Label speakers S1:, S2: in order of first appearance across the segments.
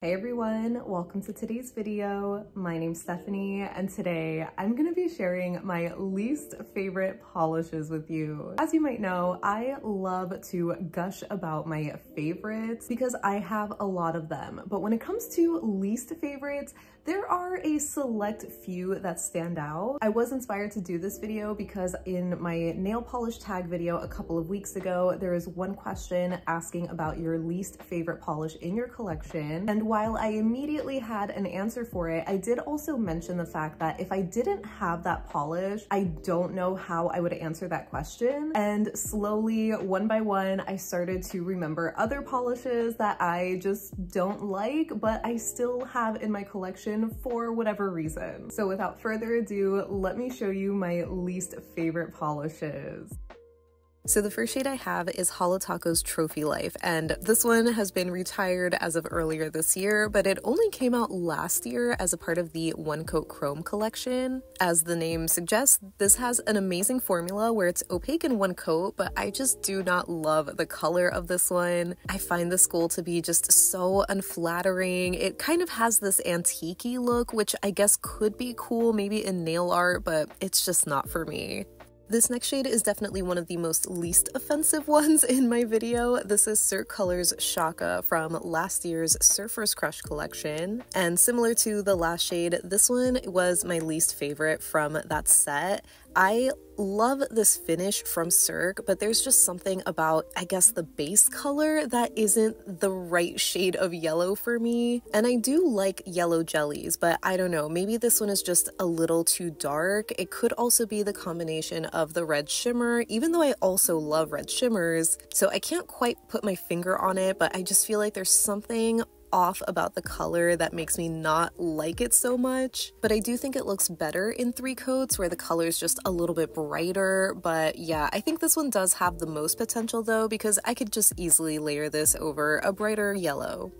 S1: Hey everyone, welcome to today's video. My name's Stephanie and today I'm gonna be sharing my least favorite polishes with you. As you might know, I love to gush about my favorites because I have a lot of them. But when it comes to least favorites, there are a select few that stand out. I was inspired to do this video because in my nail polish tag video a couple of weeks ago, there is one question asking about your least favorite polish in your collection. And while I immediately had an answer for it, I did also mention the fact that if I didn't have that polish, I don't know how I would answer that question. And slowly, one by one, I started to remember other polishes that I just don't like, but I still have in my collection for whatever reason. So without further ado, let me show you my least favorite polishes. So the first shade I have is Holo Trophy Life, and this one has been retired as of earlier this year, but it only came out last year as a part of the One Coat Chrome collection. As the name suggests, this has an amazing formula where it's opaque in one coat, but I just do not love the color of this one. I find this gold to be just so unflattering. It kind of has this antique-y look, which I guess could be cool maybe in nail art, but it's just not for me. This next shade is definitely one of the most least offensive ones in my video. This is Cirque Colors Shaka from last year's Surfer's Crush collection. And similar to the last shade, this one was my least favorite from that set. I love this finish from Cirque, but there's just something about, I guess, the base color that isn't the right shade of yellow for me. And I do like yellow jellies, but I don't know, maybe this one is just a little too dark. It could also be the combination of the red shimmer, even though I also love red shimmers. So I can't quite put my finger on it, but I just feel like there's something off about the color that makes me not like it so much. But I do think it looks better in 3 coats where the color is just a little bit brighter. But yeah, I think this one does have the most potential though, because I could just easily layer this over a brighter yellow.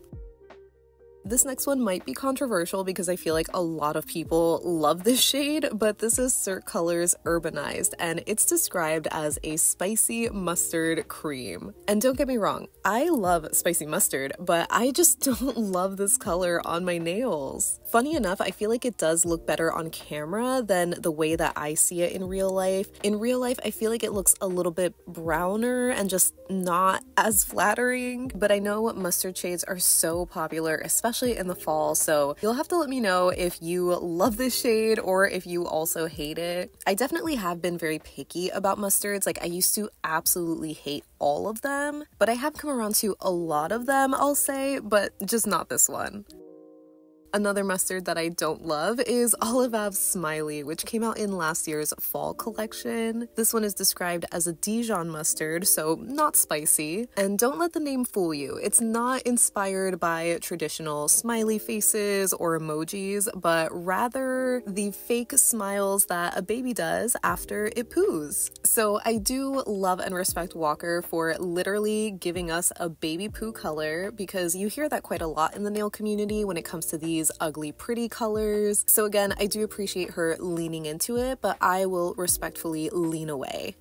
S1: This next one might be controversial because I feel like a lot of people love this shade, but this is Cirque Colors Urbanized, and it's described as a spicy mustard cream. And don't get me wrong, I love spicy mustard, but I just don't love this color on my nails. Funny enough, I feel like it does look better on camera than the way that I see it in real life. In real life, I feel like it looks a little bit browner and just not as flattering, but I know mustard shades are so popular, especially in the fall, so you'll have to let me know if you love this shade or if you also hate it. I definitely have been very picky about mustards. Like, I used to absolutely hate all of them, but I have come around to a lot of them, I'll say, but just not this one. Another mustard that I don't love is Ave Smiley, which came out in last year's fall collection. This one is described as a Dijon mustard, so not spicy. And don't let the name fool you. It's not inspired by traditional smiley faces or emojis, but rather the fake smiles that a baby does after it poos. So I do love and respect Walker for literally giving us a baby poo color, because you hear that quite a lot in the nail community when it comes to these ugly pretty colors. So again, I do appreciate her leaning into it, but I will respectfully lean away.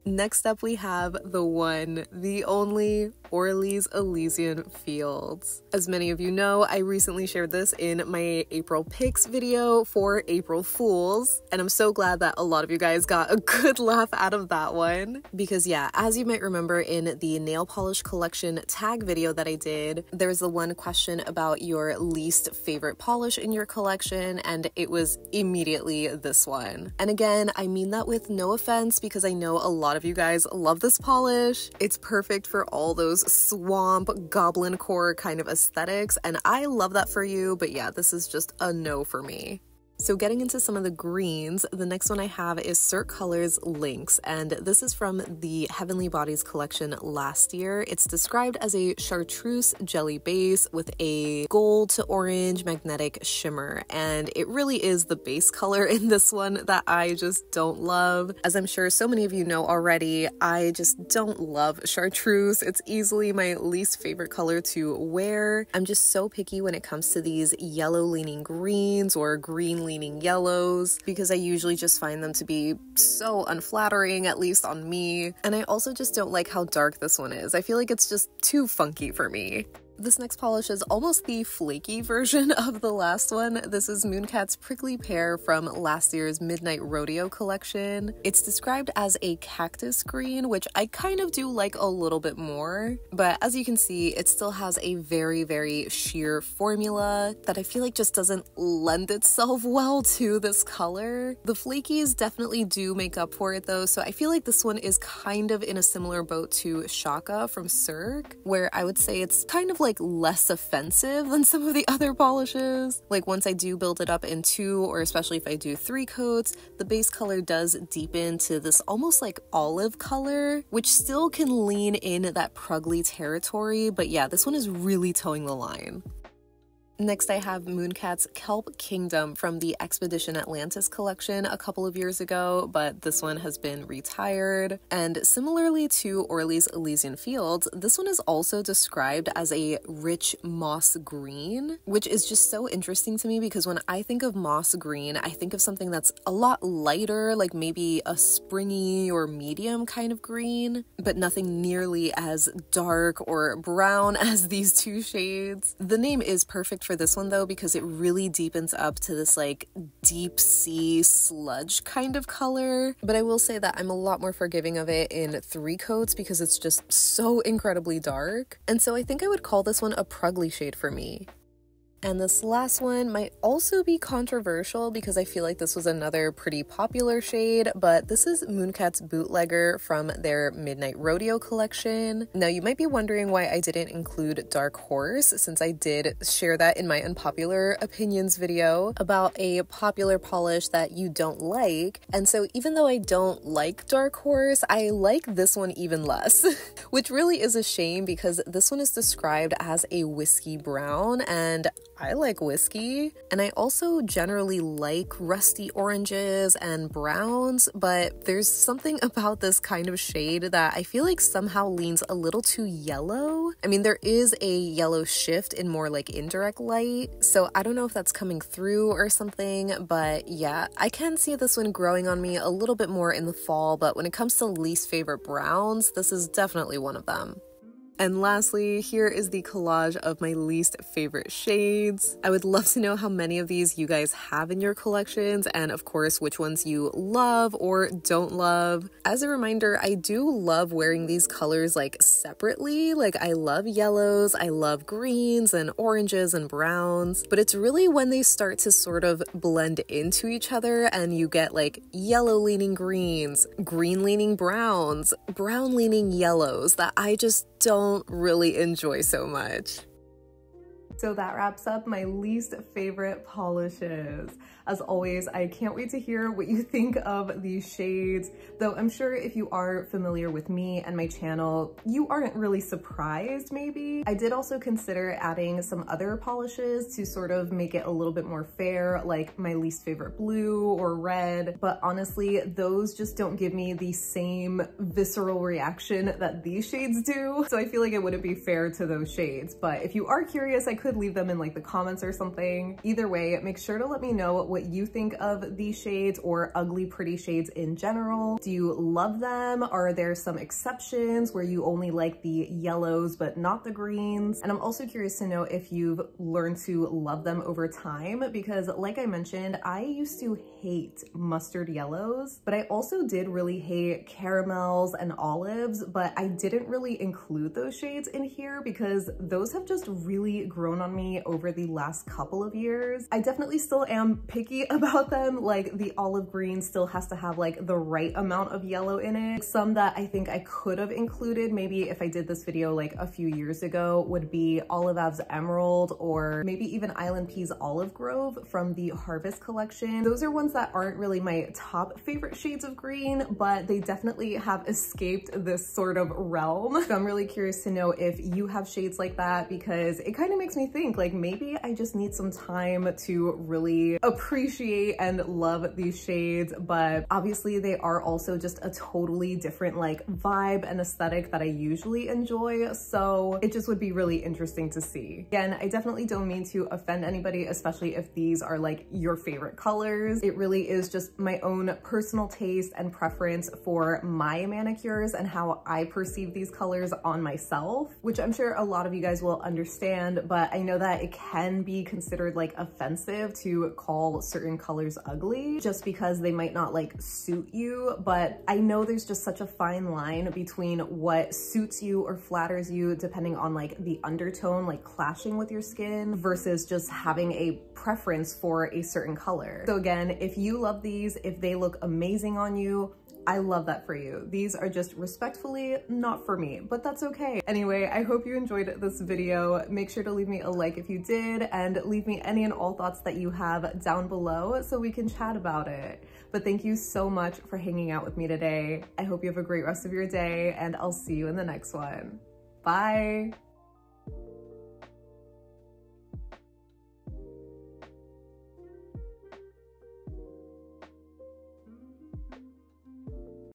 S1: Next up, we have the one, the only Orly's Elysian Fields. As many of you know, I recently shared this in my April picks video for April Fools, and I'm so glad that a lot of you guys got a good laugh out of that one. Because yeah, as you might remember in the nail polish collection tag video that I did, there was the one question about your least favorite polish in your collection, and it was immediately this one. And again, I mean that with no offense, because I know a lot of you guys love this polish. It's perfect for all those swamp goblin core kind of aesthetics, and I love that for you, but yeah, this is just a no for me. So getting into some of the greens, the next one I have is Cirque Colors Lynx, and this is from the Heavenly Bodies collection last year. It's described as a chartreuse jelly base with a gold to orange magnetic shimmer, and it really is the base color in this one that I just don't love. As I'm sure so many of you know already, I just don't love chartreuse. It's easily my least favorite color to wear. I'm just so picky when it comes to these yellow leaning greens or green leaning yellows, because I usually just find them to be so unflattering, at least on me. And I also just don't like how dark this one is. I feel like it's just too funky for me. This next polish is almost the flaky version of the last one. This is Mooncat's Prickly Pear from last year's Midnight Rodeo collection. It's described as a cactus green, which I kind of do like a little bit more, but as you can see, it still has a very, very sheer formula that I feel like just doesn't lend itself well to this color. The flakies definitely do make up for it though, so I feel like this one is kind of in a similar boat to Shaka from Cirque, where I would say it's kind of like less offensive than some of the other polishes. Like once I do build it up in 2, or especially if I do 3 coats, the base color does deepen to this almost like olive color, which still can lean in that prugly territory, but yeah, this one is really towing the line. Next, I have Mooncat's Kelp Kingdom from the Expedition Atlantis collection a couple of years ago, but this one has been retired. And similarly to Orly's Elysian Fields, this one is also described as a rich moss green, which is just so interesting to me because when I think of moss green, I think of something that's a lot lighter, like maybe a springy or medium kind of green, but nothing nearly as dark or brown as these 2 shades. The name is perfect for this one though, because it really deepens up to this like deep sea sludge kind of color, but I will say that I'm a lot more forgiving of it in 3 coats because it's just so incredibly dark, and so I think I would call this one a prugly shade for me. And this last one might also be controversial because I feel like this was another pretty popular shade, but this is Mooncat's Bootlegger from their Midnight Rodeo collection. Now you might be wondering why I didn't include Dark Horse, since I did share that in my unpopular opinions video about a popular polish that you don't like. And so even though I don't like Dark Horse, I like this one even less, which really is a shame because this one is described as a whiskey brown, and I like whiskey, and I also generally like rusty oranges and browns, but there's something about this kind of shade that I feel like somehow leans a little too yellow. I mean, there is a yellow shift in more like indirect light, so I don't know if that's coming through or something, but yeah, I can see this one growing on me a little bit more in the fall, but when it comes to least favorite browns, this is definitely one of them. And lastly, here is the collage of my least favorite shades. I would love to know how many of these you guys have in your collections, and of course, which ones you love or don't love. As a reminder, I do love wearing these colors like separately. Like I love yellows, I love greens and oranges and browns, but it's really when they start to sort of blend into each other and you get like yellow leaning greens, green leaning browns, brown leaning yellows that I just don't really enjoy so much. So that wraps up my least favorite polishes. As always, I can't wait to hear what you think of these shades, though I'm sure if you are familiar with me and my channel, you aren't really surprised maybe. I did also consider adding some other polishes to sort of make it a little bit more fair, like my least favorite blue or red, but honestly, those just don't give me the same visceral reaction that these shades do. So I feel like it wouldn't be fair to those shades, but if you are curious, I could leave them in like the comments or something. Either way, make sure to let me know what you think of these shades or ugly pretty shades in general. Do you love them? Are there some exceptions where you only like the yellows but not the greens? And I'm also curious to know if you've learned to love them over time, because like I mentioned, I used to hate mustard yellows, but I also did really hate caramels and olives, but I didn't really include those shades in here because those have just really grown on me over the last couple of years. I definitely still am picky about them. Like the olive green still has to have like the right amount of yellow in it. Some that I think I could have included maybe if I did this video like a few years ago would be Olive Ave's Emerald, or maybe even Island Pea's Olive Grove from the Harvest collection. Those are ones that aren't really my top favorite shades of green, but they definitely have escaped this sort of realm. So I'm really curious to know if you have shades like that, because it kind of makes me think like maybe I just need some time to really appreciate and love these shades, but obviously they are also just a totally different like vibe and aesthetic that I usually enjoy, so it just would be really interesting to see. Again, I definitely don't mean to offend anybody, especially if these are like your favorite colors. It really is just my own personal taste and preference for my manicures and how I perceive these colors on myself, which I'm sure a lot of you guys will understand, but I know that it can be considered like offensive to call certain colors ugly just because they might not like suit you, but I know there's just such a fine line between what suits you or flatters you depending on like the undertone like clashing with your skin versus just having a preference for a certain color. So again, if you love these, if they look amazing on you, I love that for you. These are just respectfully not for me, but that's okay. Anyway, I hope you enjoyed this video. Make sure to leave me a like if you did, and leave me any and all thoughts that you have down below so we can chat about it. But thank you so much for hanging out with me today. I hope you have a great rest of your day, and I'll see you in the next one. Bye.